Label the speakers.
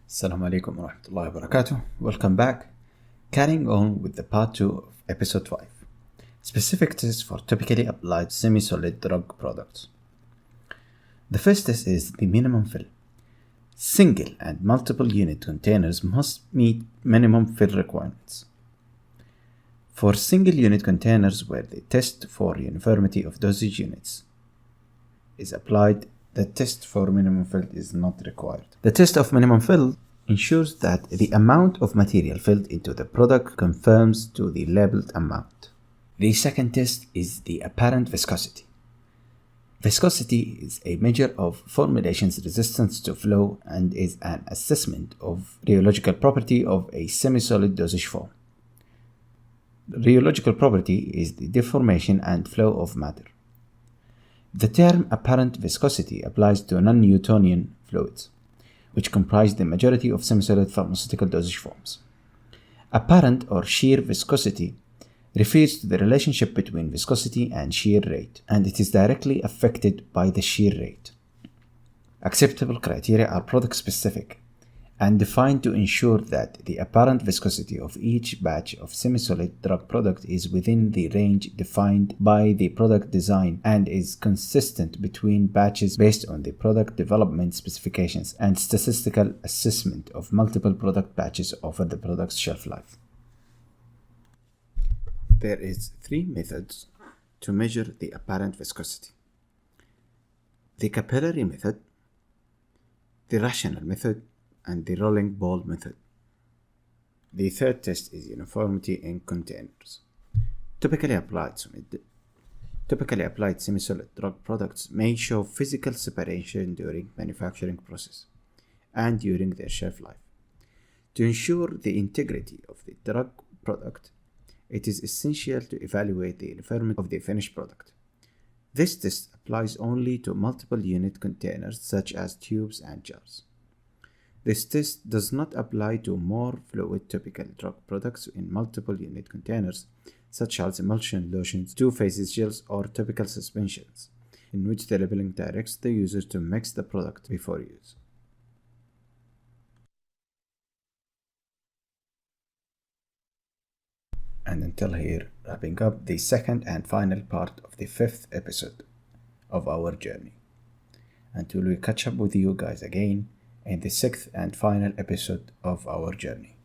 Speaker 1: Assalamu alaikum wa rahmatullahi wa barakatuh. Welcome back. Carrying on with the part 2 of episode 5. Specific tests for topically applied semi-solid drug products. The first test is the minimum fill. Single and multiple unit containers must meet minimum fill requirements. For single unit containers where the test for uniformity of dosage units is applied, the test for minimum fill is not required. The test of minimum fill ensures that the amount of material filled into the product conforms to the labeled amount. The second test is the apparent viscosity. Viscosity is a measure of formulation's resistance to flow and is an assessment of rheological property of a semi-solid dosage form. The rheological property is the deformation and flow of matter. The term apparent viscosity applies to non-Newtonian fluids, which comprise the majority of semi-solid pharmaceutical dosage forms. Apparent or shear viscosity refers to the relationship between viscosity and shear rate, and it is directly affected by the shear rate. Acceptable criteria are product-specific and defined to ensure that the apparent viscosity of each batch of semi-solid drug product is within the range defined by the product design and is consistent between batches based on the product development specifications and statistical assessment of multiple product batches over the product's shelf life. There is 3 methods to measure the apparent viscosity: the capillary method, the rational method, and the rolling ball method. The third test is uniformity in containers. Typically applied semi-solid drug products may show physical separation during manufacturing process and during their shelf life. To ensure the integrity of the drug product, it is essential to evaluate the uniformity of the finished product. This test applies only to multiple unit containers such as tubes and jars. This test does not apply to more fluid typical drug products in multiple unit containers, such as emulsion lotions, two-phase gels, or typical suspensions, in which the labeling directs the user to mix the product before use. And until here, wrapping up the second and final part of the 5th episode of our journey. Until we catch up with you guys again in the 6th and final episode of our journey.